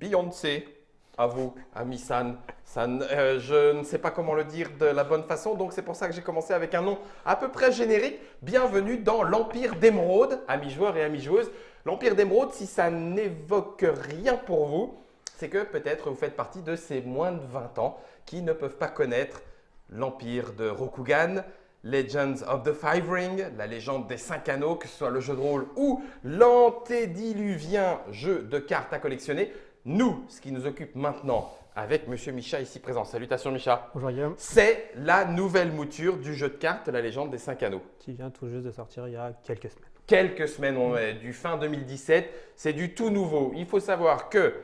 Beyoncé. À vous, ami San. Je ne sais pas comment le dire de la bonne façon, donc c'est pour ça que j'ai commencé avec un nom à peu près générique. Bienvenue dans l'Empire d'Émeraude, amis joueurs et amis joueuses. L'Empire d'Émeraude, si ça n'évoque rien pour vous, c'est que peut-être vous faites partie de ces moins de 20 ans qui ne peuvent pas connaître l'Empire de Rokugan, Legends of the Five Ring, la légende des 5 anneaux, que ce soit le jeu de rôle ou l'antédiluvien jeu de cartes à collectionner. Nous, ce qui nous occupe maintenant avec Monsieur Micha ici présent, salutations Micha, Bonjour Guillaume. c'est la nouvelle mouture du jeu de cartes, la légende des 5 anneaux. Qui vient tout juste de sortir il y a quelques semaines. Quelques semaines, on est du fin 2017, c'est du tout nouveau. Il faut savoir que,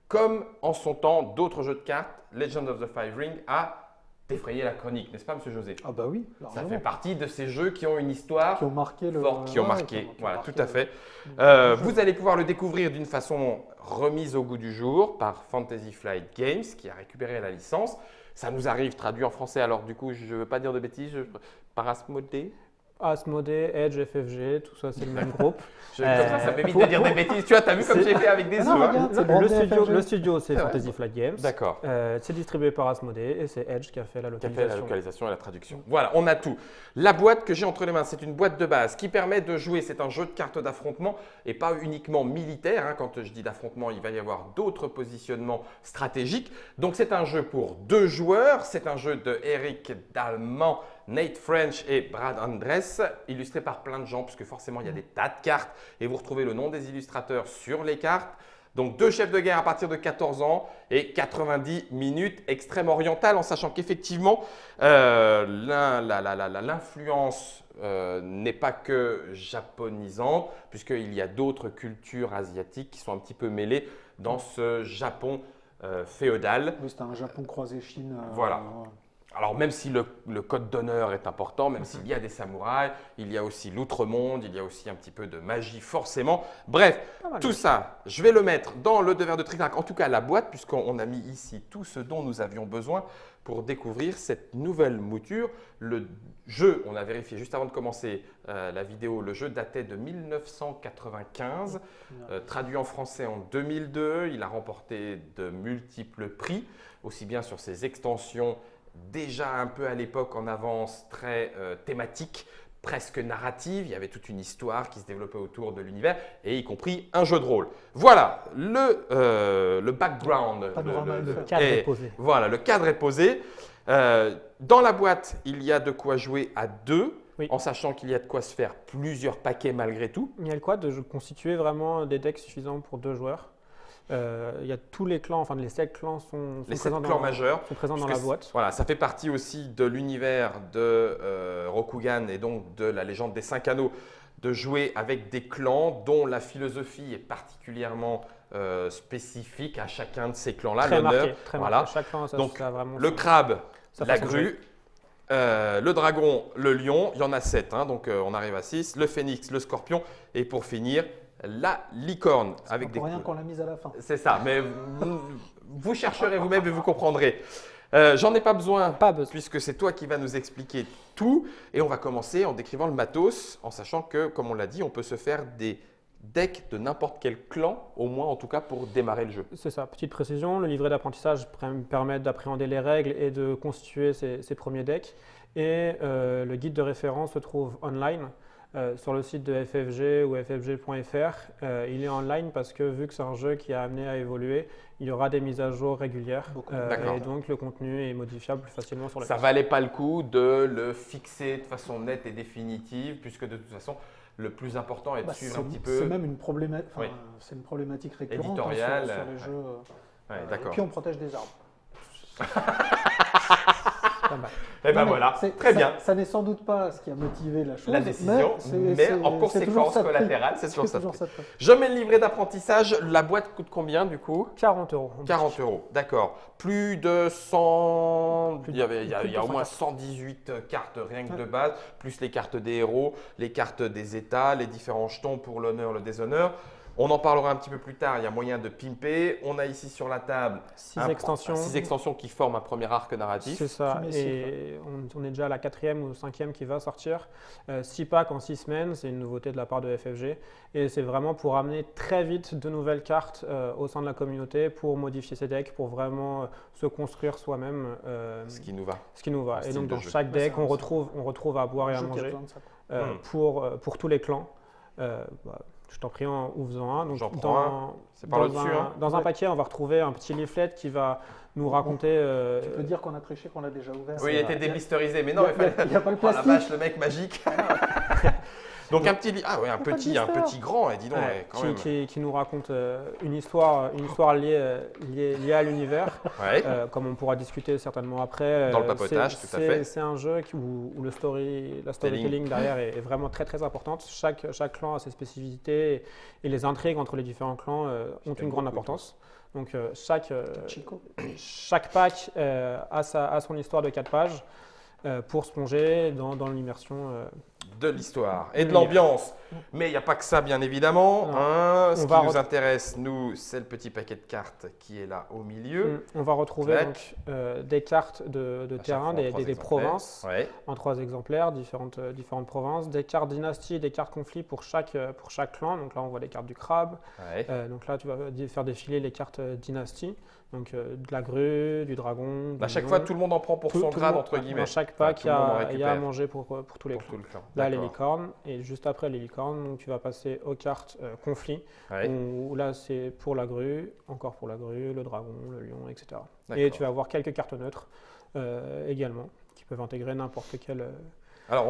comme en son temps, d'autres jeux de cartes, Legend of the Five Ring a défrayé la chronique, n'est-ce pas Monsieur José? Ah bah oui, Ça largement. fait partie de ces jeux qui ont une histoire Qui ont marqué le. forte, qui ont Ouais, marqué. qui ont Voilà, marqué tout à le- fait. le jeu. Vous allez pouvoir le découvrir d'une façon remise au goût du jour par Fantasy Flight Games qui a récupéré la licence. Ça nous arrive traduit en français, alors du coup, je ne veux pas dire de bêtises, par Asmodée. Asmodée, Edge, FFG, tout ça c'est le même groupe. Comme ça m'évite de dire des bêtises. Tu vois, t'as vu comme j'ai fait avec des Ah œufs. non, hein. regarde, c'est Le brandé studio, FFG. le studio c'est Ouais. Fantasy Flight Games. D'accord. C'est distribué par Asmodée et c'est Edge qui a fait la Qui a fait localisation. la localisation et la traduction. Voilà, on a tout. La boîte que j'ai entre les mains, c'est une boîte de base qui permet de jouer. C'est un jeu de cartes d'affrontement et pas uniquement militaire. Hein. Quand je dis d'affrontement, il va y avoir d'autres positionnements stratégiques. Donc, c'est un jeu pour 2 joueurs. C'est un jeu de Eric Dalman, Nate French et Brad Andress, illustré par plein de gens, puisque forcément, il y a des tas de cartes et vous retrouvez le nom des illustrateurs sur les cartes. Donc, 2 chefs de guerre à partir de 14 ans et 90 minutes extrême orientale, en sachant qu'effectivement, l'influence n'est pas que japonisante, puisqu'il y a d'autres cultures asiatiques qui sont un petit peu mêlées dans ce Japon féodal. Oui, c'était un Japon croisé Chine. Voilà. ouais. Alors même si le code d'honneur est important, même s'il y a des samouraïs, il y a aussi l'outre-monde, il y a aussi un petit peu de magie forcément. Bref, Pas mal. tout ça, je vais le mettre dans le devers de Tric-Trac, en tout cas la boîte, puisqu'on a mis ici tout ce dont nous avions besoin pour découvrir cette nouvelle mouture. Le jeu, on a vérifié juste avant de commencer la vidéo, le jeu datait de 1995, traduit en français en 2002. Il a remporté de multiples prix, aussi bien sur ses extensions déjà un peu à l'époque en avance, très thématique, presque narrative. Il y avait toute une histoire qui se développait autour de l'univers, et y compris un jeu de rôle. Voilà, le background. Panorama Le FR. cadre Et est posé. Voilà, le cadre est posé. Dans la boîte, il y a de quoi jouer à 2, Oui. en sachant qu'il y a de quoi se faire plusieurs paquets malgré tout. Il y a le quoi de constituer vraiment des decks suffisants pour 2 joueurs. Il y a tous les clans, enfin les 7 clans sont Les 7 présents clans majeurs. sont présents dans Puisque la boîte. Voilà, ça fait partie aussi de l'univers de Rokugan et donc de la légende des 5 anneaux, de jouer avec des clans dont la philosophie est particulièrement spécifique à chacun de ces clans-là. Très L'honneur, marqué, très voilà. marqué. Chaque clan, ça, Donc, ça a vraiment Le son- crabe, sa la façon de jouer. grue, le dragon, le lion, il y en a 7, hein, donc on arrive à 6. Le phénix, le scorpion et pour finir, la licorne. Avec Pas des pour rien coups. qu'on l'a mise à la fin. C'est ça, mais vous chercherez vous-même et vous comprendrez. J'en ai pas besoin, Pas besoin. puisque c'est toi qui vas nous expliquer tout. Et on va commencer en décrivant le matos, en sachant que, comme on l'a dit, on peut se faire des decks de n'importe quel clan, au moins en tout cas pour démarrer le jeu. C'est ça, petite précision, le livret d'apprentissage permet d'appréhender les règles et de constituer ses premiers decks. Et le guide de référence se trouve online sur le site de FFG ou ffg.fr. Il est online parce que vu que c'est un jeu qui est amené à évoluer, il y aura des mises à jour régulières. Beaucoup. D'accord. Et donc le contenu est modifiable plus facilement sur le Ça site. valait pas le coup de le fixer de façon nette et définitive, puisque de toute façon, le plus important est de Bah, suivre un petit c'est peu. même une problématique. Oui. C'est une problématique récurrente hein, Éditoriale, sur les ouais. jeux. Ouais, Et d'accord. puis on protège des arbres. Pas mal. Et ben Non, mais voilà, c'est- très ça- bien. Ça n'est sans doute pas ce qui a motivé la chose. La décision, mais en c'est conséquence toujours ça de prix. collatérale, c'est toujours ça de toujours prix. ça de prix. Je mets le livret d'apprentissage. La boîte coûte combien du coup? 40 euros. 40 euros, d'accord. Plus de 100, Plus de- il y avait- il y a, plus il y a de au moins 100 118 cartes rien que de base, plus les cartes des héros, les cartes des états, les différents jetons pour l'honneur, le déshonneur. On en parlera un petit peu plus tard, il y a moyen de pimper. On a ici sur la table 6 extensions. 6 extensions qui forment un premier arc narratif. C'est ça, Premier et on est déjà à la 4e ou 5e qui va sortir. 6 packs en 6 semaines, c'est une nouveauté de la part de FFG. Et c'est vraiment pour amener très vite de nouvelles cartes au sein de la communauté, pour modifier ses decks, pour vraiment se construire soi-même. Ce qui nous va. Ce qui nous va. Un Et style donc de dans jeu. chaque deck, Ouais, on retrouve à boire et Un à jeu qui a manger besoin de ça, quoi. pour tous les clans. Je t'en prie en ouvre-en un. Donc, J'en prends un. C'est par dans le-dessus. un, dans un paquet, on va retrouver un petit leaflet qui va nous raconter. Tu peux dire qu'on a triché, qu'on l'a déjà ouvert. Oui, il était déblisterisé, mais non, Il n'y a pas le Oh la plastique. vache, le mec magique. Donc un petit, ah ouais, un petit grand, et dis donc, ouais, quand même. qui nous raconte une histoire liée à l'univers, Ouais. comme on pourra discuter certainement après. Dans le papotage, tout à fait. C'est un jeu où la storytelling derrière est vraiment très très importante. Chaque clan a ses spécificités et les intrigues entre les différents clans ont une grande importance. Donc Chico. chaque pack a son histoire de 4 pages pour se plonger dans l'immersion. De l'histoire et de l'ambiance. Mais il n'y a pas que ça, bien évidemment. Hein. Ce qui nous intéresse, nous, c'est le petit paquet de cartes qui est là au milieu. On va retrouver donc, des cartes de terrain, des provinces, en 3 exemplaires, différentes provinces, des cartes dynastie, des cartes conflits pour chaque clan. Donc là, on voit les cartes du crabe. Donc là, tu vas faire défiler les cartes dynastie. Donc de la grue, du dragon. À chaque fois, tout le monde en prend pour son grade, entre guillemets. Dans chaque pack, il y a à manger pour tous les clans. Tout le clan. Là, les licornes. Et juste après les licornes, donc, tu vas passer aux cartes conflits. Où là, c'est pour la grue, encore pour la grue, le dragon, le lion, etc. Et tu vas avoir quelques cartes neutres également, qui peuvent intégrer n'importe quel. Alors,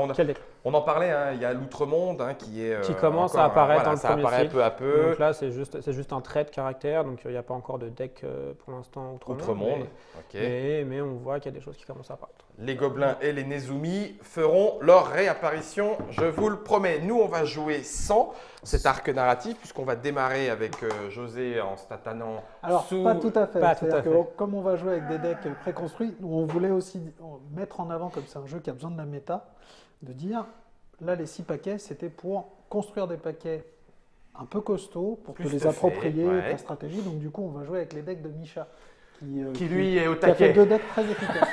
on en parlait, hein, il y a l'outre-monde qui commence à apparaître dans le ça premier apparaît fil. peu à peu. Donc là, c'est juste un trait de caractère, donc il n'y a pas encore de deck pour l'instant outre-monde. Mais on voit qu'il y a des choses qui commencent à apparaître. Les gobelins et les Nezumi feront leur réapparition, je vous le promets. Nous, on va jouer sans cet arc narratif, puisqu'on va démarrer avec José en se tatanant. Alors, pas tout à fait. Pas tout à C'est-à-dire fait. que comme on va jouer avec des decks préconstruits, on voulait aussi mettre en avant, comme c'est un jeu qui a besoin de la méta, de dire, là, les 6 paquets, c'était pour construire des paquets un peu costauds, pour te les approprier, ta stratégie. Donc, du coup, on va jouer avec les decks de Misha, qui lui est au qui a fait taquet. 2 decks très efficaces.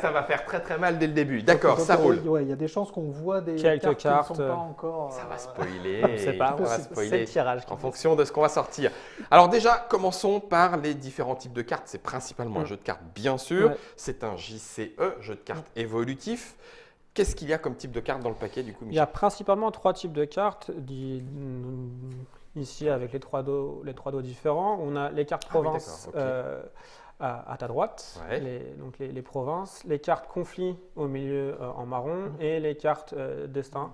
Ça va faire très très mal dès le début. D'accord, ça roule. Il y a des chances qu'on voit des Quelques cartes qui ne sont pas encore. Ça va spoiler. On sait pas, on va c'est spoiler le tirage. en fonction de ce qu'on va sortir. Alors déjà, commençons par les différents types de cartes. C'est principalement un jeu de cartes, bien sûr. C'est un JCE, jeu de cartes évolutif. Qu'est-ce qu'il y a comme type de cartes dans le paquet du coup, Michel? Il y a principalement 3 types de cartes. Ici, avec les 3 dos différents, on a les cartes provinces à ta droite, donc les provinces, les cartes conflits au milieu en marron et les cartes destin,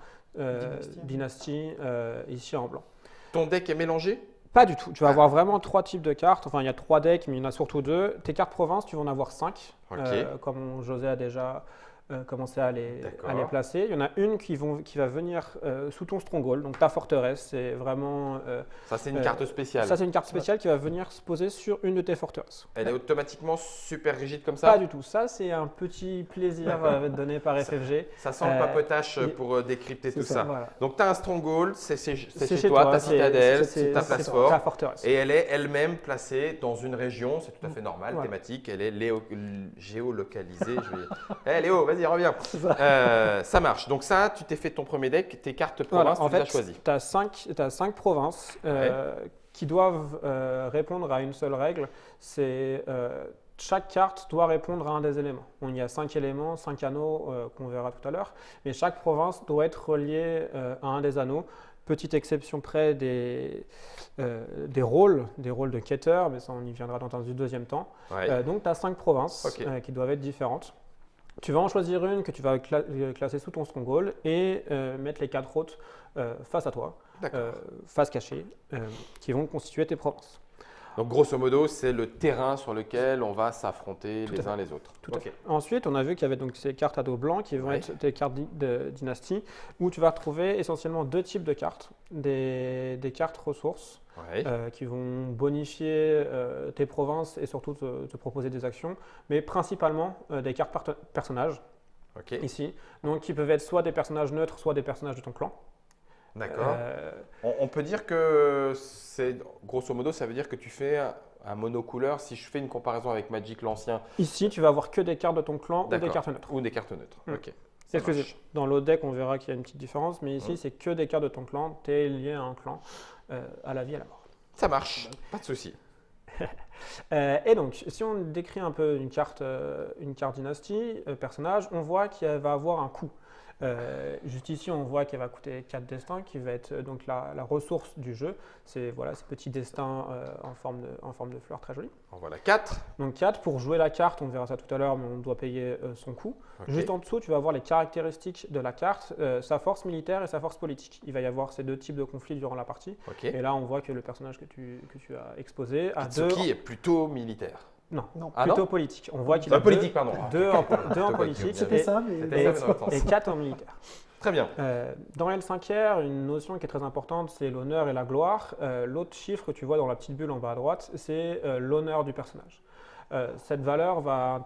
dynastie ici en blanc. Ton deck est mélangé? Pas du tout. Tu vas avoir vraiment 3 types de cartes. Enfin, il y a 3 decks, mais il y en a surtout 2. Tes cartes provinces, tu vas en avoir 5, comme José a déjà commencer à les placer. Il y en a une qui va venir sous ton stronghold, donc ta forteresse. C'est vraiment. Ça, c'est une carte spéciale. Ça, c'est une carte spéciale qui va venir se poser sur une de tes forteresses. Elle est automatiquement super rigide comme ça? Pas du tout. Ça, c'est un petit plaisir donné par FFG. Ça sent le papotage pour décrypter tout ça. Voilà. Donc, tu as un stronghold, c'est chez toi, ta citadelle, c'est ta place forte. Ta forteresse. Et elle est elle-même placée dans une région, c'est tout à fait normal, thématique. Elle est géolocalisée. Léo, vas-y, reviens. Ça marche. Donc ça, tu t'es fait ton premier deck, tes cartes provinces, tu les as choisies. Tu as 5 provinces qui doivent répondre à une seule règle. C'est chaque carte doit répondre à un des éléments. Il y a 5 éléments, 5 anneaux qu'on verra tout à l'heure. Mais chaque province doit être reliée à un des anneaux. Petite exception près des rôles de quêteurs, mais ça on y viendra dans un deuxième temps. Donc tu as 5 provinces qui doivent être différentes. Tu vas en choisir une que tu vas classer sous ton stronghold et mettre les 4 autres face à toi, face cachée, qui vont constituer tes provinces. Donc grosso modo, c'est le terrain sur lequel on va s'affronter les uns les autres. Ensuite, on a vu qu'il y avait donc ces cartes à dos blanc qui vont être des cartes de dynastie, où tu vas retrouver essentiellement 2 types de cartes. Des cartes ressources qui vont bonifier tes provinces et surtout te proposer des actions, mais principalement des cartes personnages ici, donc qui peuvent être soit des personnages neutres, soit des personnages de ton clan. D'accord. On peut dire que c'est, grosso modo, ça veut dire que tu fais un monocouleur. Si je fais une comparaison avec Magic l'ancien. Ici, tu vas avoir que des cartes de ton clan ou des D'accord. cartes neutres. Ou des cartes neutres. Mm. Ok. C'est Ça marche. exclusif. Dans l'autre deck, on verra qu'il y a une petite différence, mais ici, Mm. c'est que des cartes de ton clan. Tu es lié à un clan, à la vie, à la mort. Ça marche. Pas de souci. Et donc, si on décrit un peu une carte dynastie, personnage, on voit qu'elle va avoir un coût. Juste ici, on voit qu'elle va coûter 4 destins, qui va être donc la ressource du jeu. C'est voilà, ces petits destins en forme de fleurs très jolies. En voilà 4. Donc 4, pour jouer la carte, on verra ça tout à l'heure, mais on doit payer son coût. Juste en dessous, tu vas avoir les caractéristiques de la carte, sa force militaire et sa force politique. Il va y avoir ces deux types de conflits durant la partie. Ok. Et là, on voit que le personnage que tu as exposé a deux... Pitsuki est plutôt militaire. Non, Ah plutôt non politique. On voit qu'il a politique, pardon. deux en politique C'était ça, mais C'était ça, mais dans l'autre sens. et 4 en militaire. Très bien. Dans L5R, une notion qui est très importante, c'est l'honneur et la gloire. L'autre chiffre que tu vois dans la petite bulle en bas à droite, c'est l'honneur du personnage. Cette valeur va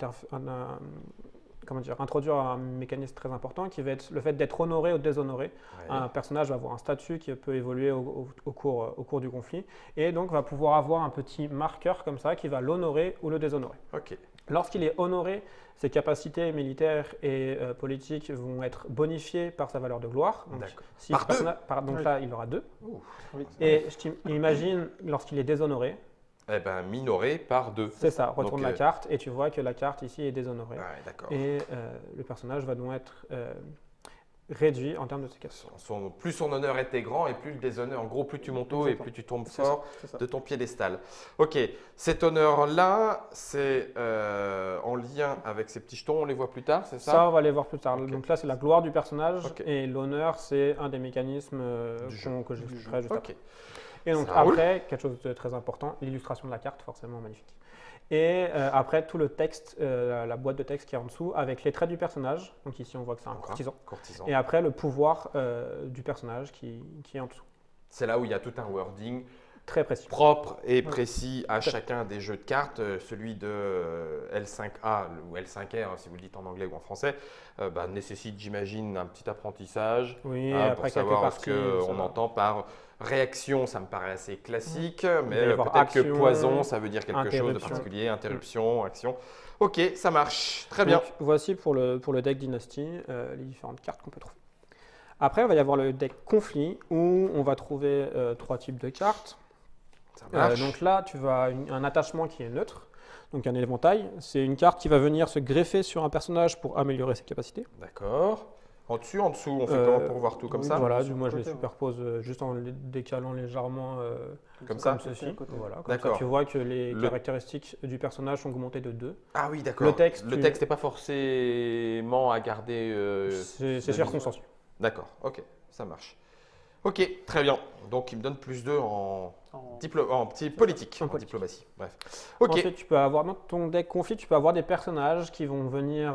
introduire un mécanisme très important qui va être le fait d'être honoré ou déshonoré. Ouais. Un personnage va avoir un statut qui peut évoluer au cours du conflit et donc va pouvoir avoir un petit marqueur comme ça qui va l'honorer ou le déshonorer. Ok. Lorsqu'il est honoré, ses capacités militaires et politiques vont être bonifiées par sa valeur de gloire. Donc, D'accord. si Par ce deux. donc Oui. là, il aura 2. Ouh. Oui. Et imagine lorsqu'il est déshonoré, Eh ben, minoré par 2. c'est ça, retourne Donc, la carte et tu vois que la carte ici est déshonorée. Ouais, d'accord. Et le personnage va donc être réduit en termes de ses capacités. Plus son honneur était grand et plus le déshonneur. En gros, plus tu montes haut et plus tu tombes C'est fort C'est ça. de ton piédestal. Ok, cet honneur-là, c'est en lien avec ces petits jetons. On les voit plus tard, c'est ça? Ça, on va les voir plus tard. Ok. Donc là, c'est la gloire du personnage Ok. et l'honneur, c'est un des mécanismes Du jeu. que j'expliquerai juste après. Ok. Et donc Ça roule. après, quelque chose de très important, l'illustration de la carte, forcément magnifique. Et après, tout le texte, la boîte de texte qui est en dessous, avec les traits du personnage. Donc ici, on voit que c'est un D'accord. courtisan. Courtisan. Et après, le pouvoir du personnage qui est en dessous. C'est là où il y a tout un wording Très précis. propre et précis à chacun des jeux de cartes. Celui de L5A ou L5R, si vous le dites en anglais ou en français, nécessite, j'imagine, un petit apprentissage. Oui, Pour après quelques savoir parties. ce ça qu'on va. entend par réaction, ça me paraît assez classique, va y mais avoir peut-être que action, poison, ça veut dire quelque chose de interruption. particulier, interruption, action. Ok, ça marche, très bien. Donc, voici pour le deck Dynasty les différentes cartes qu'on peut trouver. Après, il va y avoir le deck Conflit où on va trouver 3 types de cartes. Ça marche. Donc là, tu as un attachement qui est neutre, donc un éventail. C'est une carte qui va venir se greffer sur un personnage pour améliorer ses capacités. D'accord. En dessous, on fait comment pour voir tout comme oui, ça? Voilà, sur le moi je les côté, ouais. superpose juste en les décalant légèrement Comme ça comme ceci. à côté. Voilà, comme D'accord. ça, tu vois que les Le- caractéristiques du personnage sont augmentées de 2. Ah oui, d'accord. Le texte, Le tu- texte n'est pas forcément à garder. C'est de circonstancieux. D'accord, ok, ça marche. Ok, très bien. Donc il me donne plus 2 en petit politique, En en politique. diplomatie. Bref. Ok. Ensuite, tu peux avoir dans ton deck conflit, tu peux avoir des personnages qui vont venir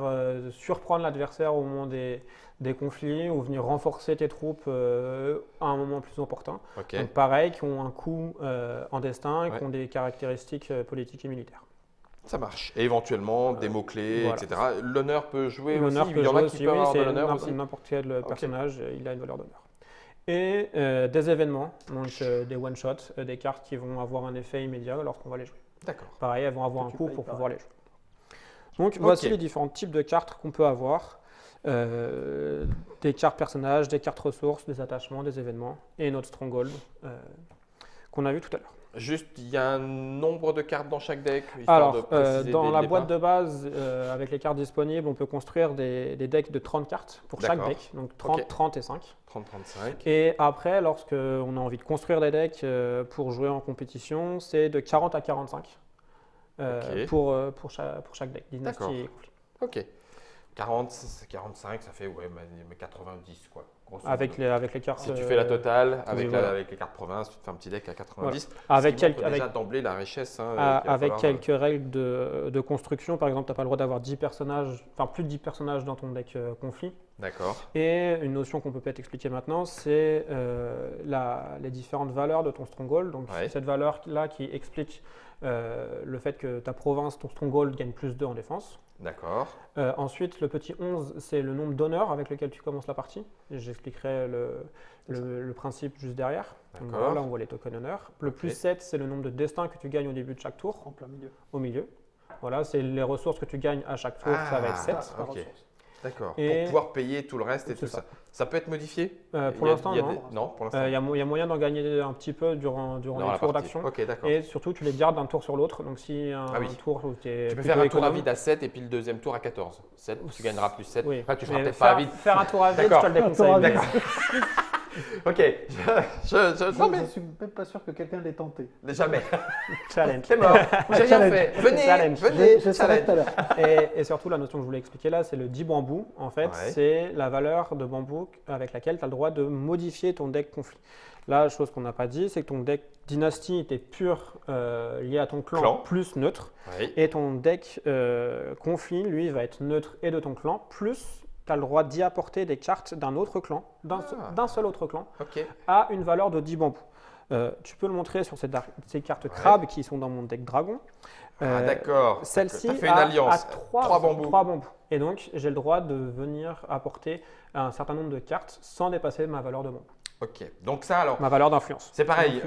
surprendre l'adversaire au moment des conflits ou venir renforcer tes troupes à un moment plus important. Ok. Donc pareil, qui ont un coût en destin et Ouais. qui ont des caractéristiques politiques et militaires. Ça marche. Et éventuellement, des mots-clés, voilà. etc. L'honneur peut jouer L'honneur aussi. peut Il y en a jouer qui aussi, peuvent oui, avoir de c'est l'honneur aussi. n'importe quel personnage, il a une valeur d'honneur. Et des événements, donc des one-shots, des cartes qui vont avoir un effet immédiat lorsqu'on va les jouer. D'accord. Pareil, elles vont avoir Que un tu coût payes pour pareil. pouvoir les jouer. Donc voici les différents types de cartes qu'on peut avoir. Des cartes personnages, des cartes ressources, des attachements, des événements et notre stronghold qu'on a vu tout à l'heure. Juste, il y a un nombre de cartes dans chaque deck. histoire de Alors, préciser dans dès la le boîte départ. de base, avec les cartes disponibles, on peut construire des decks de 30 cartes pour chaque D'accord. deck, donc 30, Ok. 30 et 5. 30-35. Et après, lorsque on a envie de construire des decks pour jouer en compétition, c'est de 40 à 45 Ok. pour chaque deck. Dynasty D'accord. et conflit. Ok. 40, 45, ça fait ouais, mais 90 quoi. grosso Avec modo. les cartes. Si tu fais la totale avec, voilà. avec les cartes province, tu te fais un petit deck à 90. Avec ce qui montre quelques- déjà avec- d'emblée la richesse. Hein, Avec quelques règles de construction, par exemple, tu n'as pas le droit d'avoir 10 personnages, enfin plus de 10 personnages dans ton deck conflit. D'accord. Et une notion qu'on peut peut-être expliquer maintenant, c'est les différentes valeurs de ton stronghold. Donc Ouais. cette valeur-là qui explique le fait que ta province, ton stronghold gagne plus 2 en défense. D'accord. Ensuite, le petit 11, c'est le nombre d'honneurs avec lequel tu commences la partie. Et j'expliquerai le principe juste derrière. Donc D'accord. voilà, on voit les tokens honneurs. Le Ok. plus 7, c'est le nombre de destins que tu gagnes au début de chaque tour, En plein milieu. au milieu. Voilà, c'est les ressources que tu gagnes à chaque tour, ça va être 7. Ah, ok. ressources. D'accord. Et- Pour pouvoir payer tout le reste et C'est tout ça. ça. Ça peut être modifié Pour l'instant, non. Non, pour l'instant. Il y a moyen d'en gagner un petit peu durant Dans les la tours partie. d'action. Ok, d'accord. Et surtout, tu les gardes d'un tour sur l'autre. Donc, si un Ah oui. tour où tu es Tu peux plutôt faire un tour à économe, vide à 7 et puis le deuxième tour à 14. 7, tu gagneras plus 7. oui. Enfin, tu feras Mais peut-être pas à vide. faire un tour à vide, je D'accord. te le déconseille. Un tour à vide. D'accord. Ok. Non, Je mais ne suis même pas sûr que quelqu'un l'ait tenté. jamais. Challenge. T'es mort. J'ai rien Challenge. fait. Venez, Challenge. venez. Je challenge. savais tout à l'heure. Et surtout, la notion que je voulais expliquer là, c'est le 10 bambou. En fait, Ouais. c'est la valeur de bambou avec laquelle tu as le droit de modifier ton deck conflit. La chose qu'on n'a pas dit, c'est que ton deck dynastie était pur lié à ton clan, Clan. plus neutre. Oui. Et ton deck conflit, lui, va être neutre et de ton clan, plus tu as le droit d'y apporter des cartes d'un autre clan, d'un seul autre clan, Ok. à une valeur de 10 bambous. Tu peux le montrer sur ces cartes crabes qui sont dans mon deck dragon. Ah, d'accord. Celle-ci T'as fait une a alliance. 3 bambous. bambous. Et donc, j'ai le droit de venir apporter un certain nombre de cartes sans dépasser ma valeur de bambou, Ok. Donc ça, alors, ma valeur d'influence. c'est pareil.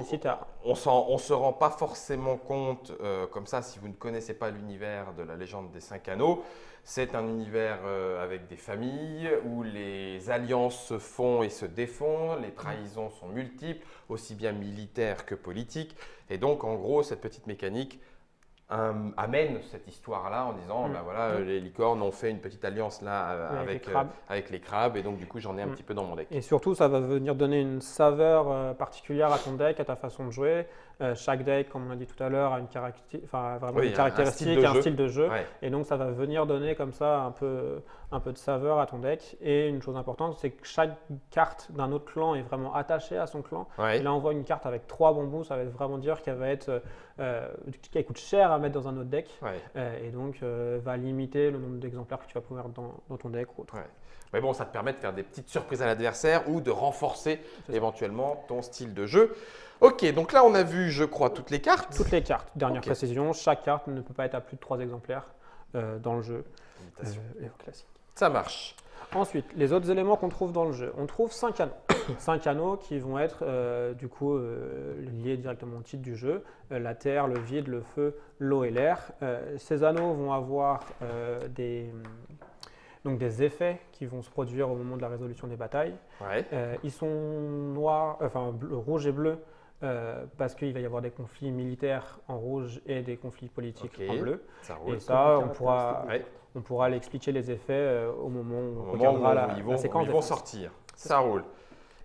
Ici, tu as On ne se rend pas forcément compte, comme ça, si vous ne connaissez pas l'univers de la légende des 5 anneaux. C'est un univers avec des familles où les alliances se font et se défont, les trahisons sont multiples, aussi bien militaires que politiques. Et donc, en gros, cette petite mécanique amène cette histoire-là en disant, ben voilà, les licornes ont fait une petite alliance là avec les crabes, et donc du coup, j'en ai un petit peu dans mon deck. Et surtout, ça va venir donner une saveur particulière à ton deck, à ta façon de jouer. Chaque deck, comme on l'a dit tout à l'heure, a une vraiment Oui, une caractéristique, un style de jeu. Ouais. Et donc, ça va venir donner comme ça un peu de saveur à ton deck. Et une chose importante, c'est que chaque carte d'un autre clan est vraiment attachée à son clan. Ouais. Et là, on voit une carte avec 3 bambous, ça veut vraiment dire qu'elle coûte cher à mettre dans un autre deck. Ouais. Et donc, va limiter le nombre d'exemplaires que tu vas pouvoir dans ton deck ou autre. Ouais. Mais bon, ça te permet de faire des petites surprises à l'adversaire ou de renforcer C'est ça. éventuellement ton style de jeu. Ok, donc là, on a vu, je crois, toutes les cartes. Toutes les cartes, dernière Ok. précision, chaque carte ne peut pas être à plus de 3 exemplaires dans le jeu. Imitation. Classique. Ça marche. Ensuite, les autres éléments qu'on trouve dans le jeu. On trouve 5 anneaux. 5 anneaux qui vont être liés directement au titre du jeu. La terre, le vide, le feu, l'eau et l'air. Ces anneaux vont avoir des effets qui vont se produire au moment de la résolution des batailles. Ouais. Ils sont noirs, rouge et bleu. Parce qu'il va y avoir des conflits militaires en rouge et des conflits politiques Ok. en bleu. Ça roule. Et ça, Ouais. on pourra l'expliquer les effets au moment où Au on moment regardera où la ils vont, séquence ils des vont phases. sortir. Ça roule.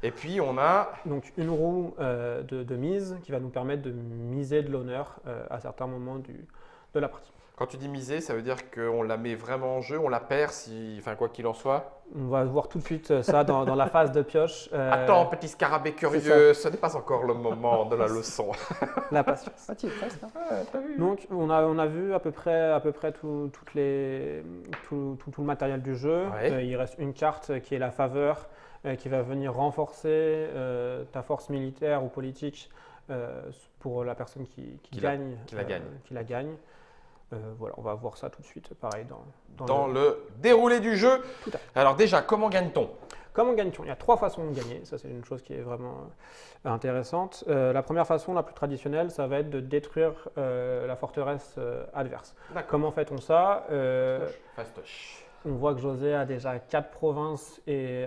Et puis, on a… Donc une roue de mise qui va nous permettre de miser de l'honneur à certains moments de la partie. Quand tu dis miser, ça veut dire qu'on la met vraiment en jeu, on la perd, quoi qu'il en soit. On va voir tout de suite ça dans la phase de pioche. Attends, petit scarabée curieux, ce n'est pas encore le moment de la leçon. La patience. Ah, tu es presque. Hein. T'as vu ? Donc on a vu à peu près tout le matériel du jeu. Ouais. Il reste une carte qui est la faveur, qui va venir renforcer ta force militaire ou politique pour la personne qui la gagne. Voilà, on va voir ça tout de suite, pareil Dans le déroulé du jeu. Tout à fait. Alors déjà, comment gagne-t-on ? Comment gagne-t-on ? Il y a 3 façons de gagner, ça c'est une chose qui est vraiment intéressante. La première façon, la plus traditionnelle, ça va être de détruire la forteresse adverse. D'accord. Comment fait-on ça ? Fastoche. On voit que José a déjà 4 provinces et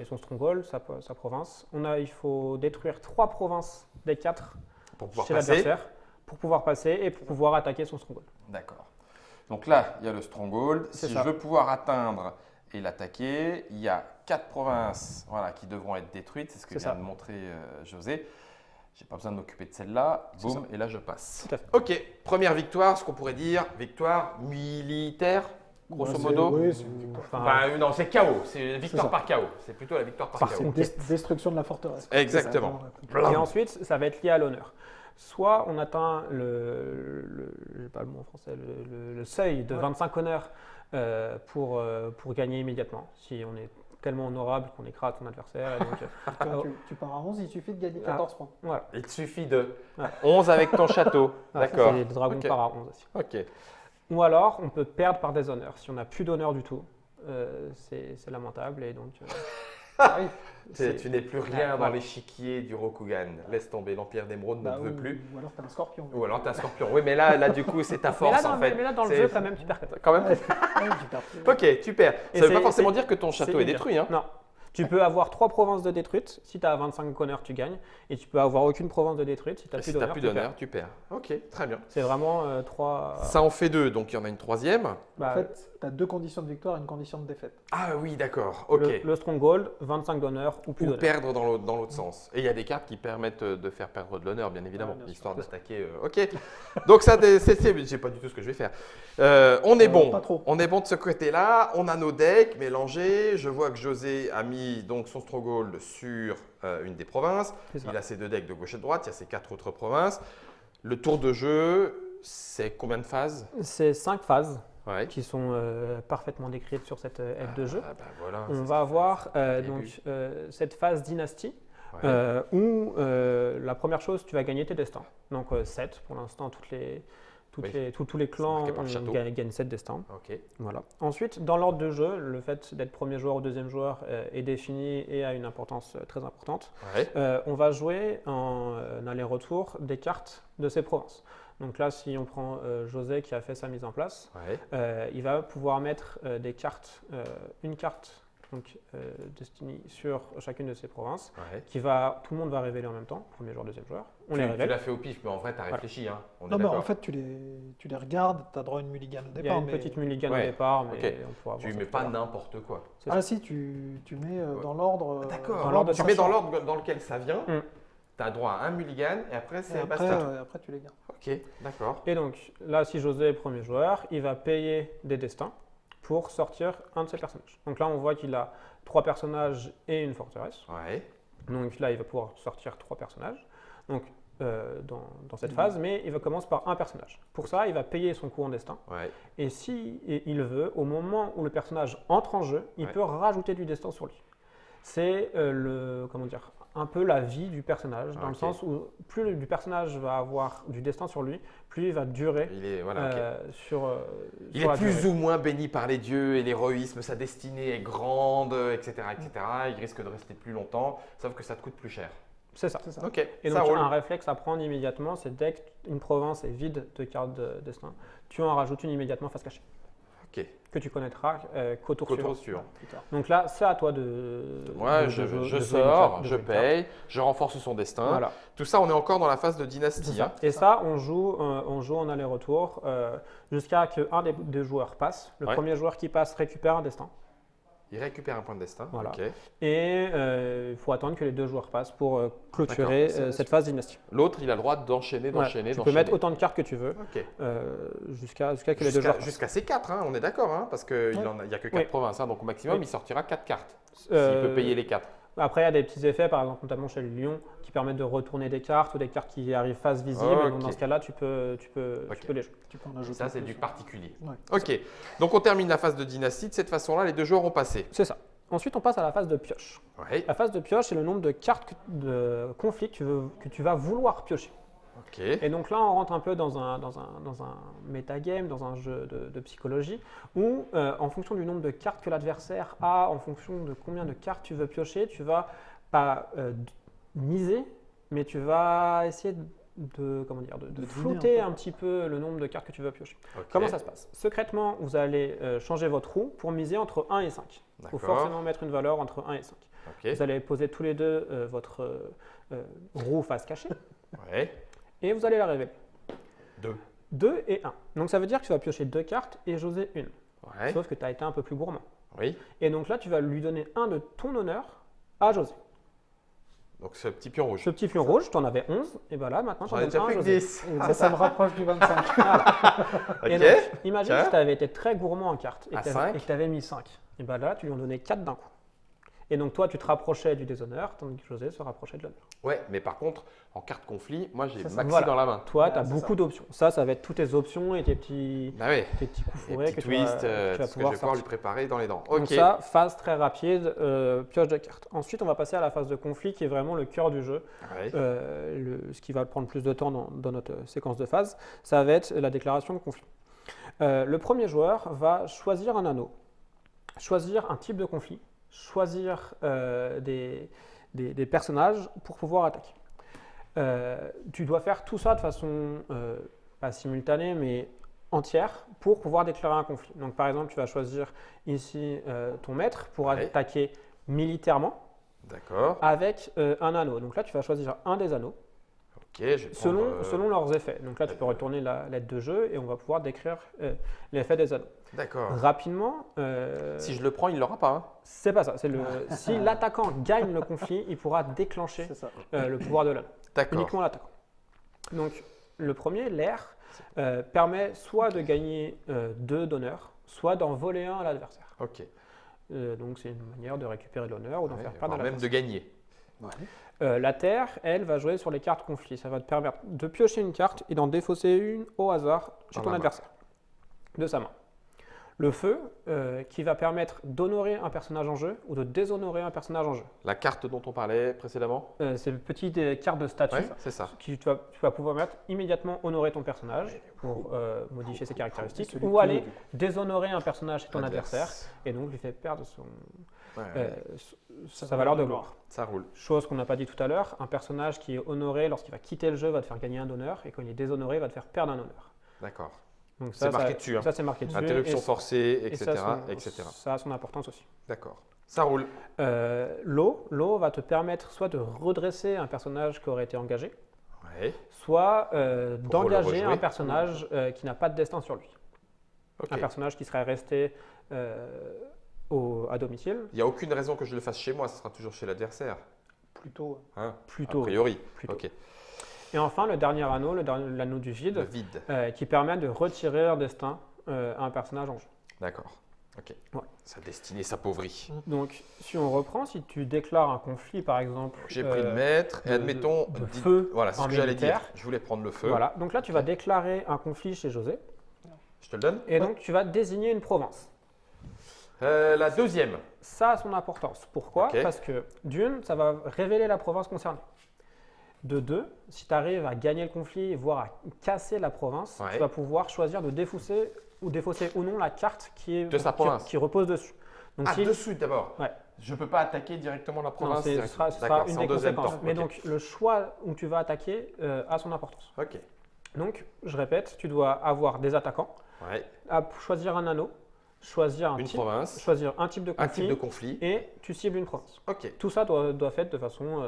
son stronghold, sa province. Il faut détruire 3 provinces des 4 Pour pouvoir chez passer. l'adversaire pour pouvoir passer et pour pouvoir attaquer son stronghold. D'accord. Donc là, il y a le stronghold. C'est Si ça. je veux pouvoir atteindre et l'attaquer, il y a 4 provinces qui devront être détruites. C'est ce que C'est vient ça. de montrer José. J'ai pas besoin de m'occuper de celle-là. C'est Boum, et là je passe. Tout à fait. Ok, première victoire, ce qu'on pourrait dire, victoire militaire, grosso Ouais, modo. Oui, c'est une victoire. Enfin, Non, c'est KO, c'est victoire ça. par KO. C'est plutôt la victoire par Par KO. Destruction de la forteresse. Exactement. C'est ça, et ensuite, ça va être lié à l'honneur. Soit on atteint j'ai pas le mot en français, le seuil de 25 honneurs pour gagner immédiatement. Si on est tellement honorable qu'on écrase son adversaire. Et donc, Quand tu pars à 11, il suffit de gagner 14 points. voilà. Il te suffit de Ouais. 11 avec ton château. Voilà, D'accord. C'est le dragon Ok. par à 11 aussi. Ok. Ou alors, on peut perdre par déshonneur. Si on n'a plus d'honneur du tout, c'est lamentable. Et donc, oui, Tu n'es plus rien dans voilà. l'échiquier du Rokugan. Laisse tomber, l'Empire d'Émeraude ne veut plus. Ou alors t'as un scorpion. Ou alors t'as un scorpion. Oui, mais là du coup, c'est ta Mais là, force en fait. mais là, dans le C'est- jeu, quand même, tu perds. Quand même. Ouais, tu perds. Ok, tu perds. Et Ça ne veut c'est- pas forcément c'est- dire que ton château est immédiat. détruit. Hein. Non. Tu peux avoir 3 provinces de détruites. Si tu as 25 honneurs, tu gagnes. Et tu peux avoir aucune province de détruite. Si tu n'as plus Si t'as d'honneur, plus tu perds. d'honneur, tu perds. Ok, très bien. C'est vraiment 3. Ça en fait 2, donc il y en a une troisième. Bah, En fait, tu as 2 conditions de victoire et une condition de défaite. Ah oui, d'accord. Ok. le Stronghold, 25 d'honneur ou plus Ou d'honneur. perdre dans l'autre sens. Et il y a des cartes qui permettent de faire perdre de l'honneur, bien évidemment, Ouais, bien sûr. histoire d'attaquer. Ok. Donc ça, c'est pas du tout ce que je vais faire. On est bon. Pas trop. On est bon de ce côté-là. On a nos decks mélangés. Je vois que José a mis donc son Stronghold sur une des provinces. C'est ça. Il a ses 2 decks de gauche et de droite. Il y a ses 4 autres provinces. Le tour de jeu, c'est combien de phases? C'est 5 phases Ouais. qui sont parfaitement décrites sur cette aide de jeu. Ah, bah voilà, On c'est va avoir le donc début. cette phase dynastie Ouais. où la première chose, tu vas gagner tes destins. Donc 7 pour l'instant, Oui. tous les clans marqué par le château. gagnent 7 destins. Ok. Voilà. Ensuite, dans l'ordre de jeu, le fait d'être premier joueur ou deuxième joueur est défini et a une importance très importante. Ouais. On va jouer en aller-retour des cartes de ces provinces. Donc là, si on prend José qui a fait sa mise en place, Ouais. il va pouvoir mettre des cartes, une carte donc, Destiny sur chacune de ces provinces, Ouais. tout le monde va révéler en même temps, premier joueur, deuxième joueur. On les Tu révèle. l'as fait au pif, mais en vrai, tu as Voilà. réfléchi. Hein. On est Non, mais d'accord. en fait, tu les regardes, tu as droit à une mulligan au Il y a départ. une mais... petite mulligan Ouais, au départ, mais ok. on pourra Tu voir ça mets tout à pas l'heure. n'importe quoi. C'est Ah ça. si, tu mets Ouais. dans l'ordre. D'accord. dans l'ordre de Tu mets dans sortie. l'ordre dans lequel ça vient. Mm. Tu as droit à un mulligan et après, Et c'est après, basta. après, tu les gardes. Ok, d'accord. Et donc, là, si José est premier joueur, il va payer des destins pour sortir un de ses personnages. Donc là, on voit qu'il a 3 personnages et une forteresse. Ouais. Donc là, il va pouvoir sortir 3 personnages donc, dans cette phase, mais il va commencer par un personnage. Pour ça, il va payer son coût en destin. Ouais. Et si il veut, au moment où le personnage entre en jeu, il Ouais. peut rajouter du destin sur lui. C'est un peu la vie du personnage, dans le Ok. sens où plus du personnage va avoir du destin sur lui, plus il va durer Il est, voilà, ok. sur Il sur est la plus durée. ou moins béni par les dieux et l'héroïsme, sa destinée est grande, etc., etc. Il risque de rester plus longtemps, sauf que ça te coûte plus cher. C'est ça. C'est ça. Ok, Et ça donc, roule. un réflexe à prendre immédiatement, c'est dès qu'une province est vide de cartes de destin, tu en rajoutes une immédiatement face cachée, Ok, que tu connaîtras qu'au tour Qu'au tour suivant. suivant. Plus tard. Donc là, c'est à toi de. Moi, de je jouer une sors, carte, de je jouer une carte. paye, je renforce son destin. Voilà. Tout ça, on est encore dans la phase de C'est dynastie. ça. Hein. Et ça, on joue en aller-retour jusqu'à qu'un des 2 joueurs passe. Le Ouais. premier joueur qui passe récupère un destin. Il récupère un point de destin. Voilà. Ok. Et il faut attendre que les 2 joueurs passent pour clôturer D'accord. cette phase dynastique. L'autre, il a le droit d'enchaîner, Voilà. d'enchaîner, Tu peux d'enchaîner. mettre autant de cartes que tu veux Ok. jusqu'à que les 2 joueurs passent. Jusqu'à ces 4, hein, on est d'accord, hein, parce qu'il Ouais. n'y a que 4 Oui. provinces. Hein, donc au maximum, Oui. il sortira 4 cartes. Euh, S'il peut payer les 4. Après, il y a des petits effets, par exemple, notamment chez le lion, qui permettent de retourner des cartes ou des cartes qui arrivent face visible. Ok. Donc, dans ce cas-là, tu peux les jouer. Tu peux en ajouter. Ça, c'est plus. du particulier. Ouais. Ok. Donc on termine la phase de dynastie. De cette façon-là, les 2 joueurs ont passé. C'est ça. Ensuite, on passe à la phase de pioche. Ouais. La phase de pioche, c'est le nombre de cartes de conflit que tu vas vouloir piocher. Ok. Et donc là, on rentre un peu dans un metagame, dans un jeu de psychologie, où en fonction du nombre de cartes que l'adversaire a, en fonction de combien de cartes tu veux piocher, tu vas pas miser, mais tu vas essayer de deviner flouter un peu. un petit peu le nombre de cartes que tu veux piocher. Ok. Comment ça se passe? Secrètement, vous allez changer votre roue pour miser entre 1 et 5. Il faut D'accord. forcément mettre une valeur entre 1 et 5. Ok. Vous allez poser tous les deux votre roue face cachée Ouais. et vous allez la révéler. 2. 2 et 1. Donc ça veut dire que tu vas piocher 2 cartes et José une. Ouais. Sauf que tu as été un peu plus gourmand. Oui. Et donc là, tu vas lui donner un de ton honneur à José. Donc ce petit pion rouge. Ce petit pion rouge, tu en avais 11, et bien là, maintenant, tu en J'en ai donnes déjà un à plus que José. 10. Ça me rapproche du 25. Ok. Et donc, imagine Ok. que tu avais été très gourmand en cartes et À que tu cinq. avais, avais mis 5. Et bien là, tu lui en donnais 4 d'un coup. Et donc toi, tu te rapprochais du déshonneur, tandis que José se rapprochait de l'honneur. Ouais, mais par contre, en carte conflit, moi j'ai C'est ça. maxi Voilà. dans la main. Toi, tu as c'est beaucoup ça. d'options. Ça va être toutes tes options et tes petits coups Les fourrés petits que tu vas, twists, que tu vas tout ce que je vais pouvoir pouvoir lui sortir. préparer dans les dents. Donc Ok. ça, phase très rapide, pioche de cartes. Ensuite, on va passer à la phase de conflit qui est vraiment le cœur du jeu. Ouais. Ce qui va prendre plus de temps dans notre séquence de phase, ça va être la déclaration de conflit. Le premier joueur va choisir un anneau, choisir un type de conflit, choisir des personnages pour pouvoir attaquer. Tu dois faire tout ça de façon pas simultanée, mais entière pour pouvoir déclarer un conflit. Donc par exemple, tu vas choisir ici ton maître pour attaquer militairement avec un anneau. Donc là, tu vas choisir un des anneaux selon leurs effets. Donc là, tu peux retourner la lettre de jeu et on va pouvoir décrire l'effet des anneaux. D'accord. Rapidement. Si je le prends, il ne l'aura pas. Hein. C'est pas ça. Si l'attaquant gagne le conflit, il pourra déclencher le pouvoir de l'anneau. Uniquement l'attaquant. Donc le premier, l'air, permet soit de gagner 2 d'honneur, soit d'en voler un à l'adversaire. Ok. Donc c'est une manière de récupérer de l'honneur ou d'en faire perdre à même de gagner. La terre, elle, va jouer sur les cartes conflits. Ça va te permettre de piocher une carte et d'en défausser une au hasard chez ton adversaire, de sa main. Le feu, qui va permettre d'honorer un personnage en jeu ou de déshonorer un personnage en jeu. La carte dont on parlait précédemment c'est une petite carte de statut c'est ça. Tu vas pouvoir mettre immédiatement honorer ton personnage pour modifier ses caractéristiques ou aller déshonorer un personnage chez ton adversaire et donc lui faire perdre sa valeur de gloire. Ça roule. Chose qu'on n'a pas dit tout à l'heure, un personnage qui est honoré lorsqu'il va quitter le jeu va te faire gagner un d'honneur et quand il est déshonoré va te faire perdre un honneur. D'accord. Donc c'est marqué dessus. Ça, c'est marqué dessus. Interruption forcée, etc. Ça a son importance aussi. D'accord. Ça roule. L'eau va te permettre soit de redresser un personnage qui aurait été engagé, soit d'engager un personnage qui n'a pas de destin sur lui. Un personnage qui serait resté à domicile. Il n'y a aucune raison que je le fasse chez moi, ce sera toujours chez l'adversaire. Plutôt. A priori. Ok. Et enfin, le dernier anneau, l'anneau du vide, qui permet de retirer un destin à un personnage en jeu. D'accord. Ok. Ouais. Sa destinée s'appauvrit. Donc, si on reprend, si tu déclares un conflit, par exemple. J'ai pris le maître et admettons. De feu. Voilà, c'est ce que j'allais dire. Je voulais prendre le feu. Voilà. Donc là, tu vas déclarer un conflit chez José. Je te le donne. Et donc, tu vas désigner une province. La deuxième. Ça a son importance. Pourquoi ? Parce que d'une, ça va révéler la province concernée. De 2, si tu arrives à gagner le conflit, voire à casser la province, tu vas pouvoir choisir de défausser ou non la carte qui repose dessus. Donc, dessus d'abord. Je ne peux pas attaquer directement la province. Ce sera une des conséquences. Mais donc, le choix où tu vas attaquer a son importance. Ok. Donc, je répète, tu dois avoir des attaquants, choisir un anneau, choisir un type de conflit, et tu cibles une province. Tout ça doit être fait de façon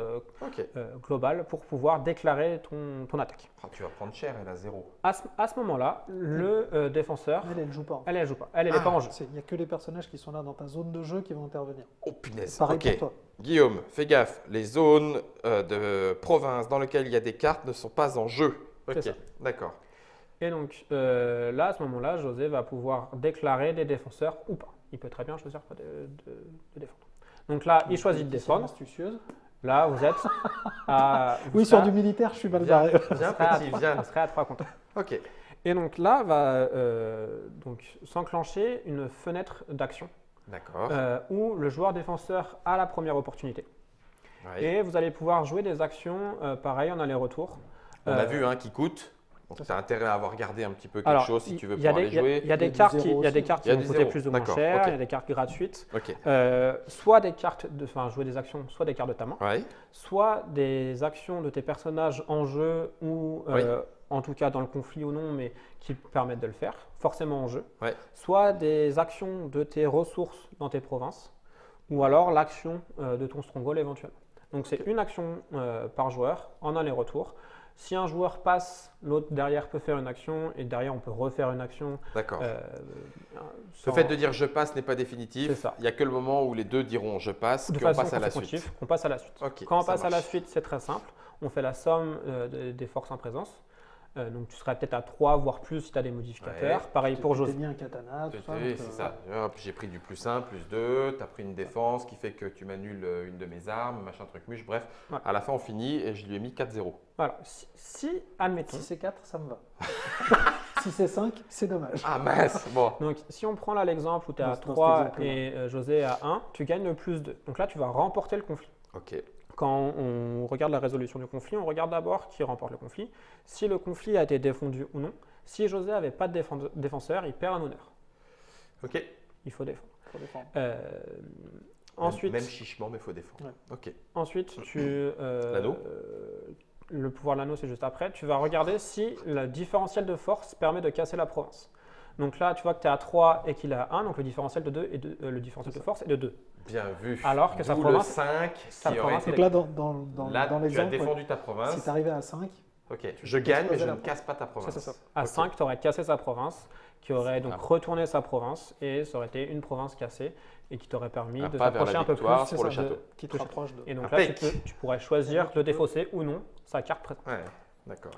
globale pour pouvoir déclarer ton attaque. Tu vas prendre cher, elle a 0. À ce moment-là, le défenseur… Elle ne joue pas. Elle joue pas. Elle n'est pas en jeu. Il n'y a que les personnages qui sont là dans ta zone de jeu qui vont intervenir. Oh punaise. Pareil pour toi. Guillaume, fais gaffe. Les zones de province dans lesquelles il y a des cartes ne sont pas en jeu. Ok, d'accord. Et donc là, à ce moment-là, José va pouvoir déclarer des défenseurs ou pas. Il peut très bien choisir de défendre. Donc là, il choisit de défendre. Astucieuse. Là, vous êtes à… sur du militaire, je suis mal barré. Viens, petit, viens. On serait à 3 contre. Ok. Et donc là, va s'enclencher une fenêtre d'action. D'accord. Où le joueur défenseur a la première opportunité. Et vous allez pouvoir jouer des actions pareil en aller-retour. On a vu qui coûte. Donc, tu as intérêt à avoir regardé un petit peu quelque chose si tu veux pouvoir les jouer. Il y a des cartes qui vont coûter plus ou moins cher, il y a des cartes gratuites. Soit des cartes, jouer des actions, soit des cartes de ta main, soit des actions de tes personnages en jeu ou en tout cas dans le conflit ou non, mais qui permettent de le faire, forcément en jeu. Soit des actions de tes ressources dans tes provinces, ou alors l'action de ton stronghold éventuellement. Donc c'est une action par joueur en aller-retour. Si un joueur passe, l'autre derrière peut faire une action et derrière on peut refaire une action. D'accord. Le fait de dire je passe n'est pas définitif. Il n'y a que le moment où les deux diront je passe qu'on passe à la suite. On passe à la suite. Quand on passe à la suite, c'est très simple. On fait la somme des forces en présence. Donc tu seras peut-être à 3 voire plus si tu as des modificateurs. Pareil pour José. Tu as mis un katana, tout ça. C'est ça. J'ai pris du plus 1, plus 2. Tu as pris une défense qui fait que tu m'annules une de mes armes, machin truc muche. Bref, à la fin on finit et je lui ai mis 4-0. Voilà. Si admettons. Si c'est 4, ça me va. Si c'est 5, c'est dommage. Ah mince. Bon. Donc si on prend là l'exemple où tu es à 3 et José à 1, tu gagnes le plus 2. Donc là tu vas remporter le conflit. Ok. Quand on regarde la résolution du conflit, on regarde d'abord qui remporte le conflit. Si le conflit a été défendu ou non, Si José n'avait pas de défenseur, il perd un honneur. Ok. Il faut défendre. Faut défendre. Ensuite, Même chichement, mais il faut défendre. Ouais. Ok. ensuite L'anneau. Le pouvoir de l'anneau, c'est juste après. Tu vas regarder si le différentiel de force permet de casser la province. Donc là, tu vois que tu es à 3 et qu'il est à 1, donc le différentiel de 2 et le différentiel de force est de 2. Bien vu. Alors que sa D'où province- le 5 sa qui aurait province, été... Donc là, Là, dans tu as l'exemple, défendu ta province. si tu arrivais à 5, Ok. Je gagne, mais exploser je la ne casse pas ta province. Ça, c'est ça. À Ok. 5, tu aurais cassé sa province, qui aurait donc grave. retourné sa province, et ça aurait été une province cassée, et qui t'aurait permis Un de pas vers s'approcher la un peu victoire. plus pour le de- château. qui te de- rapproche de. Et donc Impec. là, tu pourrais choisir de défausser ou non sa carte présente. Ouais, d'accord.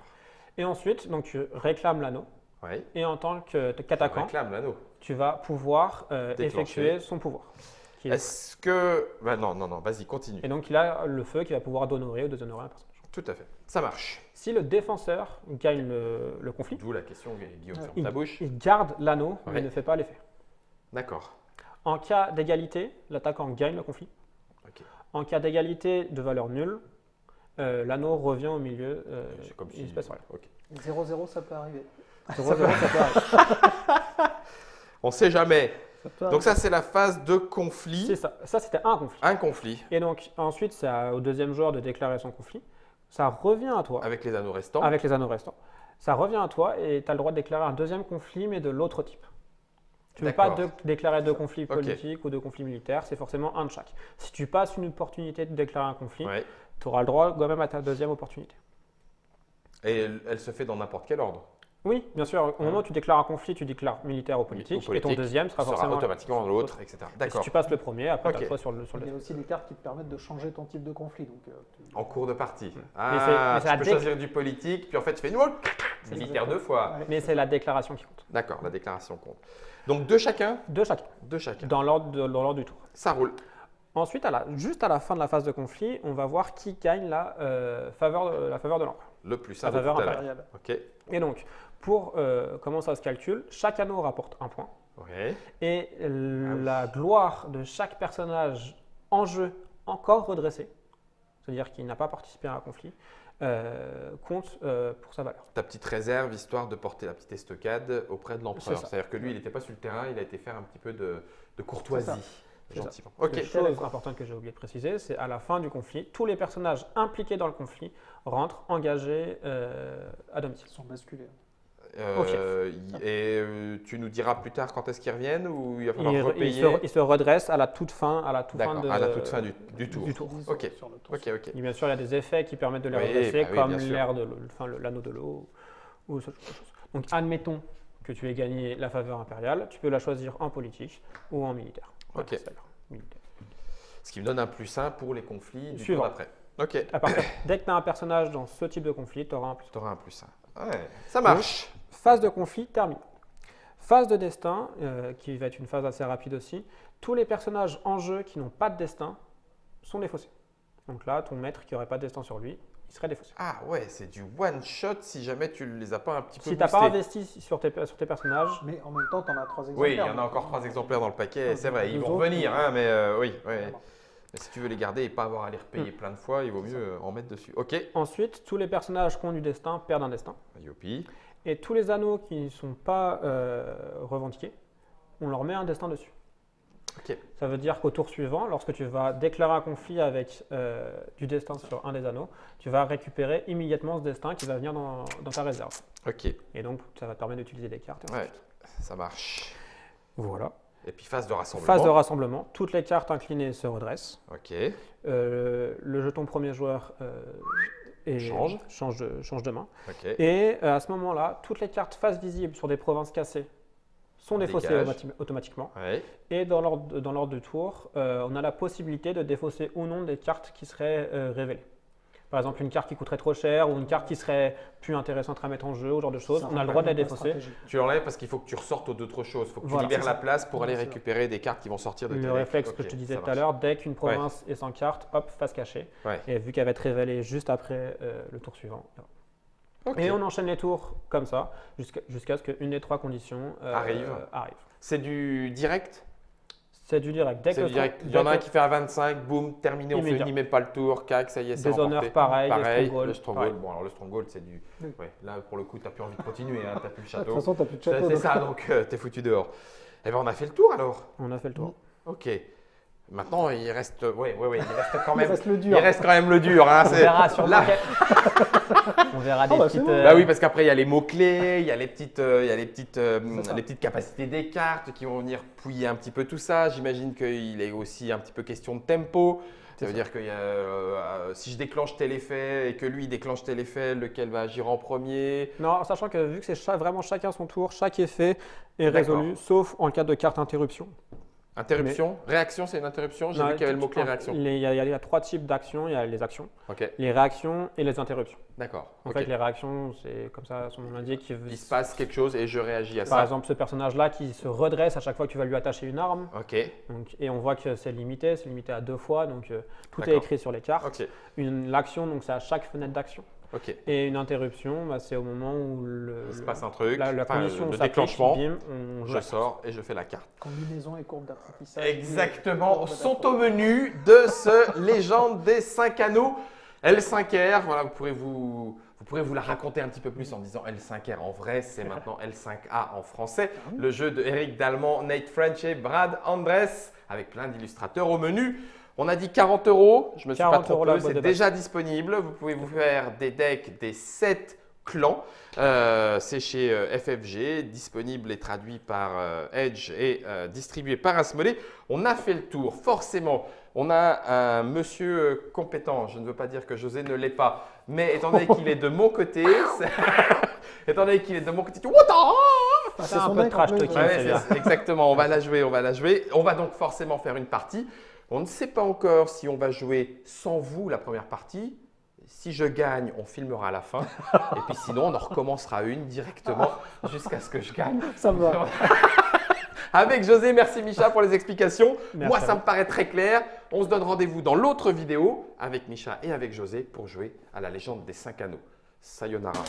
Et ensuite, donc, tu réclames l'anneau, Ouais. et en tant Je qu'attaquant, réclame l'anneau. tu vas pouvoir Déclencher. effectuer son pouvoir. qui est- Est-ce que... Bah non, vas-y, continue. Et donc, il a le feu qui va pouvoir d'honorer ou déshonorer un personnage. Tout à fait. Ça marche. Si le défenseur gagne le conflit, D'où la question, Guillaume, ferme il, ta bouche. il garde l'anneau, mais Ouais. ne fait pas l'effet. D'accord. En cas d'égalité, l'attaquant gagne le conflit. Ok. En cas d'égalité de valeur nulle, l'anneau revient au milieu. C'est comme il si... se passe rien. Ok. 0-0, ça peut arriver. 0-0, ça peut arriver. On sait jamais. Ça peut Donc arriver. ça, c'est la phase de conflit. C'est ça. Ça, c'était un conflit. Un conflit Et donc, ensuite, c'est au deuxième joueur de déclarer son conflit. Ça revient à toi, avec les anneaux restants. avec les anneaux restants. Ça revient à toi et tu as le droit de déclarer un deuxième conflit, mais de l'autre type. Tu ne peux pas D'accord. déclarer deux conflits Ok. politiques ou deux conflits militaires, c'est forcément un de chaque. Si tu passes une opportunité de déclarer un conflit, Ouais. tu auras le droit quand même à ta deuxième opportunité. Et elle se fait dans n'importe quel ordre. Oui, bien sûr. Au moment où tu déclares un conflit, tu déclares militaire ou politique, Ou et ton deuxième sera forcément automatiquement l'autre, etc. Et si D'accord. tu passes le premier, après tu as Ok. le choix sur le Il y a aussi des cartes qui te permettent de changer ton type de conflit. Donc, En cours de partie. mais Ah, c'est la tu peux choisir du politique, puis en fait tu fais une militaire deux fois. Ouais. Mais c'est la déclaration qui compte. D'accord, la déclaration compte. Donc deux chacun. De chacun, Deux chacun. dans l'ordre du tour. Ça roule. Ensuite, juste à la fin de la phase de conflit, on va voir qui gagne la faveur de l'empereur. Le plus La un de tout faveur à l'heure. variable. Ok. Et donc, pour comment ça se calcule, chaque anneau rapporte un point. Ouais. Et la gloire de chaque personnage en jeu encore redressé, c'est-à-dire qui n'a pas participé à un conflit, compte pour sa valeur. Ta petite réserve, histoire de porter la petite estocade auprès de l'empereur. C'est ça. C'est-à-dire que lui, il n'était pas sur le terrain, il a été faire un petit peu de courtoisie. C'est ça. Gentiment. Une Ok. chose importante que j'ai oublié de préciser, c'est à la fin du conflit, tous les personnages impliqués dans le conflit rentrent engagés à domicile. Ils sont basculés. Tu nous diras plus tard quand est-ce qu'ils reviennent ou il va falloir Ils repayer se redressent à la toute fin, D'accord, à la toute fin du tour. du tour. Ok. Sur le tour. Ok, ok. Et bien sûr, il y a des effets qui permettent de les Oui, redresser, bah oui, comme bien sûr. l'anneau de l'eau ou ce genre de choses. Donc, admettons que tu aies gagné la faveur impériale, tu peux la choisir en politique ou en militaire. Ok. c'est ça, militaire. Ce qui me donne un +1 pour les conflits du Suivant. tour d'après. Ok. Dès que tu as un personnage dans ce type de conflit, tu auras un plus. Tu auras un +1. Ouais, ça marche. Phase de conflit terminée. Phase de destin, qui va être une phase assez rapide aussi. Tous les personnages en jeu qui n'ont pas de destin sont défaussés. Donc là, ton maître qui n'aurait pas de destin sur lui, il serait défaussé. Ah ouais, c'est du one shot si jamais tu les as pas un petit peu Si tu n'as pas boostés. investi sur tes personnages, Mais en même temps, tu en as 3 exemplaires. Oui, il y en a encore 3 exemplaires dans le paquet, c'est vrai, ils Deux vont autres, revenir, hein, mais oui. Vraiment. Mais si tu veux les garder et pas avoir à les repayer plein de fois, il vaut mieux en mettre dessus. Ok, ensuite, tous les personnages qui ont du destin perdent un destin. youpi. Et tous les anneaux qui ne sont pas revendiqués, on leur met un destin dessus. Ok. Ça veut dire qu'au tour suivant, lorsque tu vas déclarer un conflit avec du destin sur un des anneaux, tu vas récupérer immédiatement ce destin qui va venir dans ta réserve. Ok, Et donc, ça va te permettre d'utiliser des cartes. Et ainsi de ouais, suite. ça marche. Voilà. Et puis phase de rassemblement. Phase de rassemblement, toutes les cartes inclinées se redressent. Ok, Le jeton premier joueur change de main. ok. Et à ce moment-là, toutes les cartes face visibles sur des provinces cassées sont défaussées Dégage. automatiquement. Ouais. Et dans l'ordre du tour, on a la possibilité de défausser ou non des cartes qui seraient révélées. Par exemple, une carte qui coûterait trop cher ou une carte qui serait plus intéressante à mettre en jeu, ou ce genre de choses. Ça On a le droit de les rappelle la défausser. stratégie. Tu l'enlèves parce qu'il faut que tu ressortes aux d'autres choses. Il faut que tu Voilà, libères c'est la ça. place pour aller Bien sûr. récupérer des cartes qui vont sortir de tes Le decks. réflexe que Ok, je te disais ça tout à marche. l'heure, dès qu'une province est sans carte, hop, face cachée. Ouais. Et vu qu'elle va être révélée juste après le tour suivant. Ok. Et on enchaîne les tours comme ça, jusqu'à ce qu'une des trois conditions Arrive. arrive. C'est du direct. C'est du direct. Dès C'est que du direct. Il y en a un qui fait à 25, boum, terminé, on Immédiat. finit même pas le tour, cac, ça y est, c'est remporté. Dishonor, pareil, Le Stronghold. pareil. Bon, alors le Stronghold, c'est du. Oui. Ouais, là, pour le coup, tu n'as plus envie de continuer, hein, tu n'as plus le Ah, de château. toute façon, tu n'as plus de château. C'est donc- ça, donc tu es foutu dehors. Eh bien, on a fait le tour alors. On a fait le tour. Ok. Maintenant, il reste. Oui, il reste quand Il même. reste le Il dur. reste quand même le dur. Hein, On verra sûrement. là. On verra des bah, c'est petites. bon. Bah oui, parce qu'après, il y a les mots-clés, il y a les petites, C'est ça. les petites capacités des cartes qui vont venir pouiller un petit peu tout ça. J'imagine qu'il est aussi un petit peu question de tempo. Ça veut dire que si je déclenche tel effet et que lui il déclenche tel effet, lequel va agir en premier? Non, sachant que vu que c'est vraiment chacun son tour, chaque effet est D'accord. résolu, sauf en cas de carte interruption. Interruption? Réaction, c'est une interruption? J'ai Non, vu qu'il y avait le mot-clé en- réaction. Il y a 3 types d'actions. Il y a les actions, Ok, les réactions et les interruptions. d'accord. En ok. fait, les réactions, c'est comme ça, son nom l'indique. Il se passe quelque chose et je réagis à Par ça. exemple, ce personnage-là qui se redresse à chaque fois que tu vas lui attacher une arme. Ok, Donc, et on voit que c'est limité à 2 fois. Donc, tout est D'accord. écrit sur les cartes. ok, L'action, donc c'est à chaque fenêtre d'action. ok. Et une interruption, bah, c'est au moment où Il se passe un truc, la enfin, condition le s'applique, déclenchement, bim, on joue je la carte. sors et je fais la carte. Combinaison et courbe d'apprentissage. Exactement, Courbe sont au menu de ce Légende des 5 anneaux L5R. Voilà, vous pourrez vous la raconter un petit peu plus en disant L5R en vrai, c'est maintenant L5A en français. Le jeu de Eric Dalman, Nate French et Brad Andress avec plein d'illustrateurs au menu. On a dit 40 €, je me suis pas 40 € trompé, la boîte c'est de base. déjà disponible. Vous pouvez vous faire des decks des 7 clans. C'est chez FFG, disponible et traduit par Edge et distribué par Asmodée. On a fait le tour, forcément. On a un monsieur compétent, je ne veux pas dire que José ne l'est pas, mais étant donné qu'il est de mon côté, étant donné qu'il est de mon côté, what the- Ah, C'est un son peu deck, en trash plus, talking. ouais. Ouais, c'est bien. exactement, on va la jouer, on va la jouer. On va donc forcément faire une partie. On ne sait pas encore si on va jouer sans vous la première partie. Si je gagne, on filmera à la fin. Et puis sinon, on en recommencera une directement jusqu'à ce que je gagne. Ça me va. Avec José, merci Micha pour les explications. Merci Moi, à ça vous. me paraît très clair. On se donne rendez-vous dans l'autre vidéo avec Micha et avec José pour jouer à la légende des 5 anneaux. Sayonara.